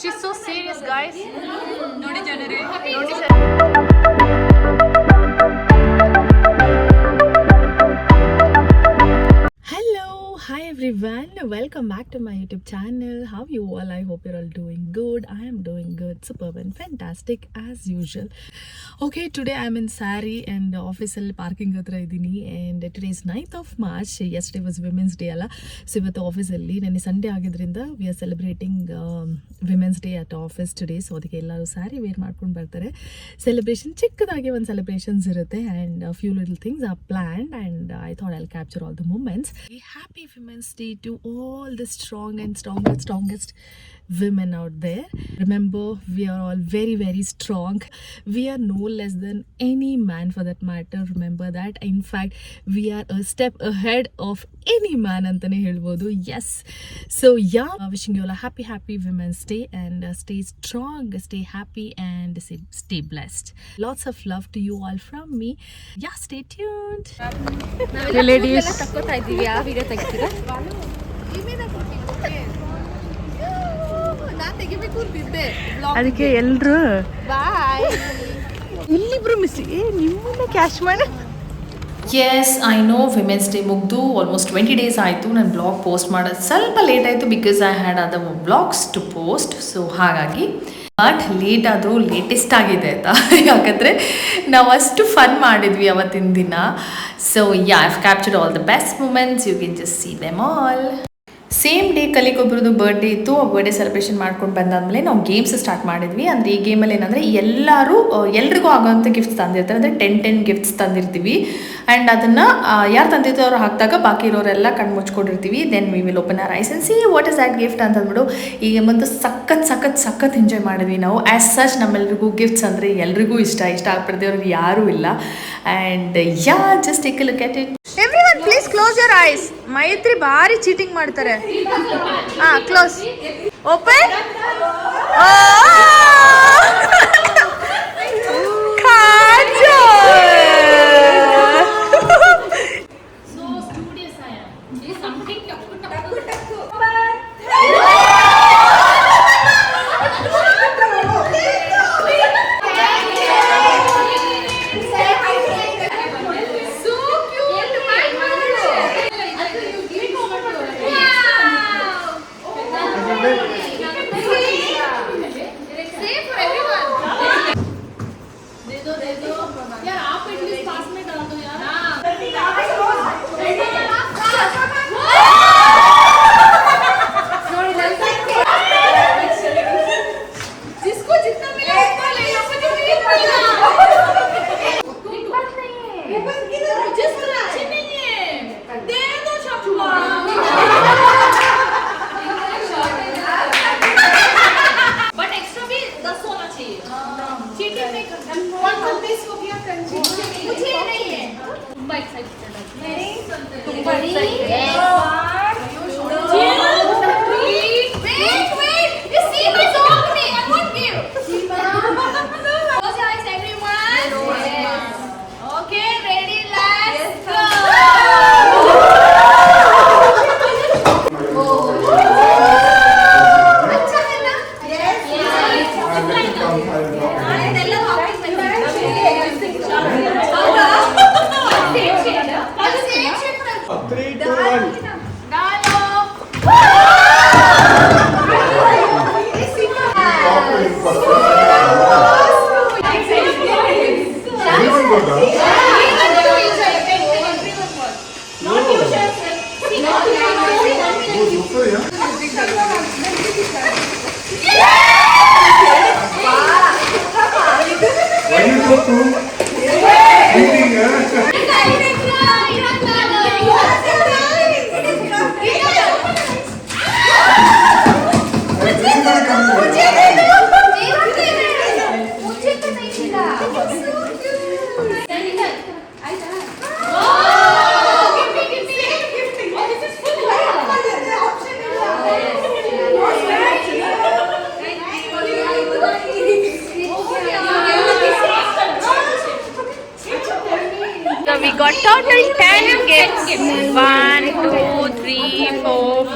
She's so serious, guys. ನೋಡಿ ಜನರೇ, ನೋಡಿ Hi everyone, welcome back to my YouTube channel. How you all? I hope you're all doing good. I am doing good, superb and fantastic as usual. Okay, today I'm in Sari and office ಅಲ್ಲಿ parking ಹತ್ರ ಇದ್ದೀನಿ. And today is 9th of March. Yesterday was Women's Day ಅಲ್ಲ. So ಇವತ್ತು ಆಫೀಸಲ್ಲಿ ನೆನ್ನೆ Sunday ಆಗಿದ್ರಿಂದ we are celebrating women's day at office today. So ಅದಕ್ಕೆ ಎಲ್ಲರೂ ಸ್ಯಾರಿ ವೇರ್ ಮಾಡ್ಕೊಂಡು ಬರ್ತಾರೆ. ಸೆಲೆಬ್ರೇಷನ್ ಚಿಕ್ಕದಾಗಿ ಒಂದು ಸೆಲೆಬ್ರೇಷನ್ಸ್ ಇರುತ್ತೆ and few little things are planned and I thought I'll capture all the moments. Happy Women's Day to all the strong and strongest women out there. Remember, we are all very, very strong. We are no less than any man for that matter. Remember that. In fact, we are a step ahead of any man antane helbodu. Yes. So yeah, wishing you all a happy Women's Day and stay strong, stay happy and stay blessed. Lots of love to you all from me. Yeah, stay tuned. Ladies ತಕ್ಕೋತಾ ಇದೀವಿ ಆ video ತೆಗಿತೀರಾ ಅದಕ್ಕೆ ಎಲ್ರು bye ಇಲ್ಲಿಬ್ರು miss ನಿಮ್ಮನ್ನ ಕ್ಯಾಶ್ ಮಾಡಿ. Yes I know women's day ಮುಗ್ದು ಆಲ್ಮೋಸ್ಟ್ 20 ಡೇಸ್ ಆಯಿತು. ನಾನು ಬ್ಲಾಗ್ ಪೋಸ್ಟ್ ಮಾಡೋದು ಸ್ವಲ್ಪ ಲೇಟ್ ಆಯಿತು because I had other blogs to post. So ಹಾಗಾಗಿ ಬಟ್ ಲೇಟ್ ಆದರೂ ಲೇಟೆಸ್ಟ್ ಆಗಿದೆ ಆಯಿತಾ, ಯಾಕಂದರೆ ನಾವು ಅಷ್ಟು ಫನ್ ಮಾಡಿದ್ವಿ ಅವತ್ತಿನ ದಿನ. So yeah I have captured all the best moments, you can just see them all. Same day ಕಲಿಗೊಬ್ಬರದ್ದು birthday ಇತ್ತು. ಆ ಬರ್ಡೇ ಸೆಲೆಬ್ರೇಷನ್ ಮಾಡ್ಕೊಂಡು ಬಂದಾದಮೇಲೆ ನಾವು ಗೇಮ್ಸ್ ಸ್ಟಾರ್ಟ್ ಮಾಡಿದ್ವಿ. ಅಂದರೆ ಈ ಗೇಮಲ್ಲಿ ಏನಂದರೆ ಎಲ್ರಿಗೂ ಆಗೋಂಥ ಗಿಫ್ಟ್ಸ್ ತಂದಿರ್ತಾರೆ. ಅಂದರೆ 10 ಗಿಫ್ಟ್ಸ್ ತಂದಿರ್ತೀವಿ ಆ್ಯಂಡ್ ಅದನ್ನು ಯಾರು ತಂದಿರ್ತೀವಿ ಅವ್ರು ಹಾಕಿದಾಗ ಬಾಕಿ ಇರೋರೆಲ್ಲ ಕಣ್ಣು ಮುಚ್ಕೊಂಡಿರ್ತೀವಿ. Then we will open our eyes and see what is that gift ಅಂತ ಅಂದ್ಬಿಟ್ಟು ಈ ಗೇಮಂತೂ ಸಖತ್ ಎಂಜಾಯ್ ಮಾಡಿದ್ವಿ ನಾವು. ಆ್ಯಸ್ ಸಚ್ ನಮ್ಮೆಲ್ರಿಗೂ ಗಿಫ್ಟ್ಸ್ ಅಂದರೆ ಎಲ್ರಿಗೂ ಇಷ್ಟ ಆಗ್ಬಿಡ್ದೇವ್ರಿಗೆ ಯಾರೂ ಇಲ್ಲ. And yeah just take a look at it. Everyone please close your eyes. ಮೈತ್ರಿ ಭಾರಿ ಚೀಟಿಂಗ್ ಮಾಡ್ತಾರೆ. Close open.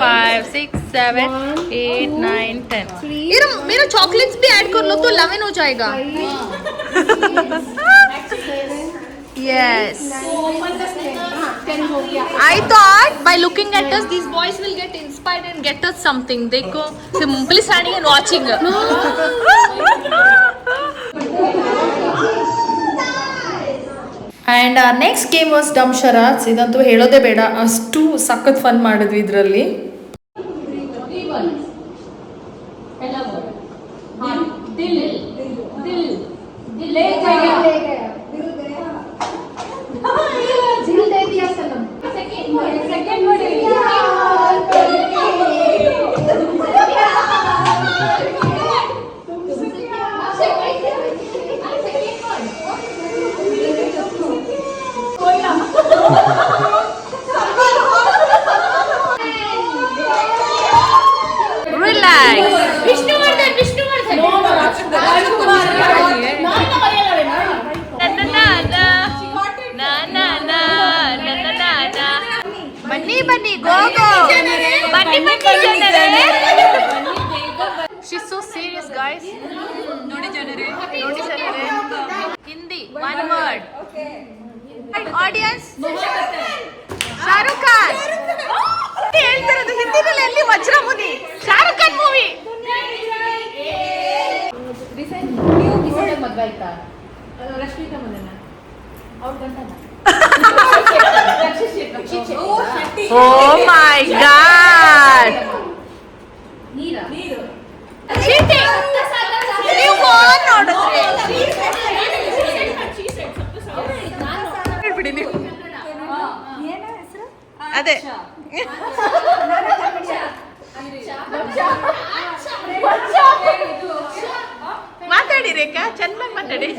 5 6 7 8 9 10 मेरा चॉकलेट्स भी ऐड कर लो तो 11 हो जाएगा. Yes. I thought by looking at us, these boys will get inspired and get us something. They go simply standing and watching. And next game was dumb charades. ಇದಂತೂ ಹೇಳೋದೇ ಬೇಡ, ಅಷ್ಟು ಸಖತ್ ಫನ್ ಮಾಡಿದ್ವಿ ಇದರಲ್ಲಿ. ಬನ್ನಿ ಗೋ ಗೋ ಬನ್ನಿ ಜನರೇ. She's so serious guys. ನೋಡಿ ಜನರೇ Hindi one word. Audience Shahrukh Khan ಹೇಳ್ತಿರೋದು ಹಿಂದಿನಲ್ಲಿ. ಎಲ್ಲಿ ವಜ್ರಮುನಿ ಶಾರುಖ್ ಖಾನ್ ಮೂವಿ. ಮದ್ವೆ ಆಯ್ತಾ ರಶ್ಮಿಕಾ ಮನೆನ ಅವ್ರ ಗಂಟನ. Oh my god. Cheating. ನೀವು ಫೋನ್ ನೋಡಿದ್ರೆ ಬಿಡಿ ನೀವು. ಅದೇ ಮಾತಾಡಿ ರೇಖಾ, ಚೆನ್ನಾಗಿ ಮಾತಾಡಿ.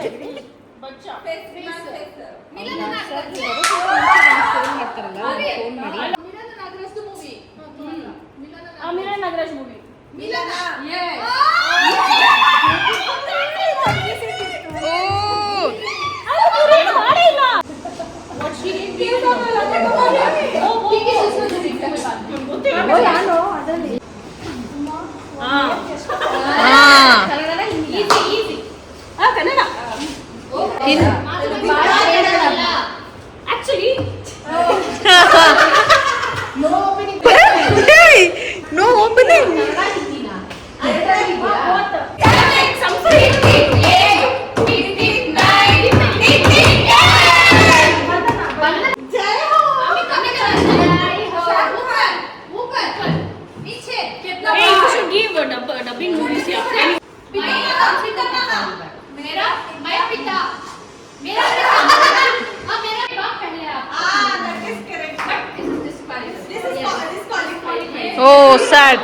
No opening. Oh, sad.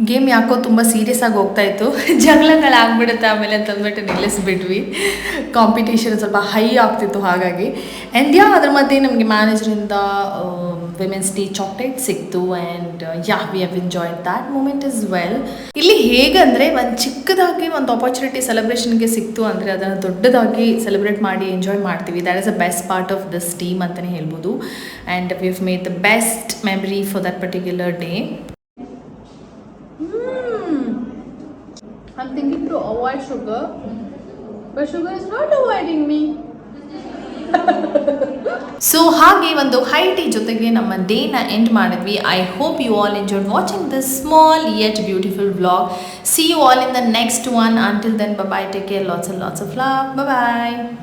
Game ಯಾಕೋ ತುಂಬ ಸೀರಿಯಸ್ ಆಗಿ ಹೋಗ್ತಾ ಇತ್ತು. ಜಗಳಗಳಾಗ್ಬಿಡುತ್ತೆ ಆಮೇಲೆ ಅಂತಂದ್ಬಿಟ್ಟು ನಿಲ್ಲಿಸ್ಬಿಟ್ವಿ. ಕಾಂಪಿಟೇಷನ್ ಸ್ವಲ್ಪ ಹೈ ಆಗ್ತಿತ್ತು ಹಾಗಾಗಿ. ಆ್ಯಂಡ್ ಅದ್ರ ಮಧ್ಯೆ ನಮಗೆ ಮ್ಯಾನೇಜರಿಂದ ವಿಮೆನ್ಸ್ ಡೇ ಚಾಕ್ಲೇಟ್ ಸಿಕ್ತು. And we have enjoyed that moment as well. ಇಲ್ಲಿ ಹೇಗಂದರೆ ಒಂದು ಚಿಕ್ಕದಾಗಿ ಒಂದು ಆಪರ್ಚುನಿಟಿ ಸೆಲೆಬ್ರೇಷನ್ಗೆ ಸಿಕ್ತು ಅಂದರೆ ಅದನ್ನು ದೊಡ್ಡದಾಗಿ ಸೆಲೆಬ್ರೇಟ್ ಮಾಡಿ ಎಂಜಾಯ್ ಮಾಡ್ತೀವಿ. That is a best part of this team ಅಂತಲೇ ಹೇಳ್ಬೋದು. And we have made the best memory for that particular day. I'm thinking to avoid sugar, but sugar is not avoiding me. So ಹಾಗೆ ಒಂದು high tea ಜೊತೆಗೆ ನಮ್ಮ ಡೇನ end ಮಾಡಿದ್ವಿ. I hope you all enjoyed watching this small yet beautiful vlog. See you all in the next one. Until then, bye bye, take care, lots and lots of love, bye bye.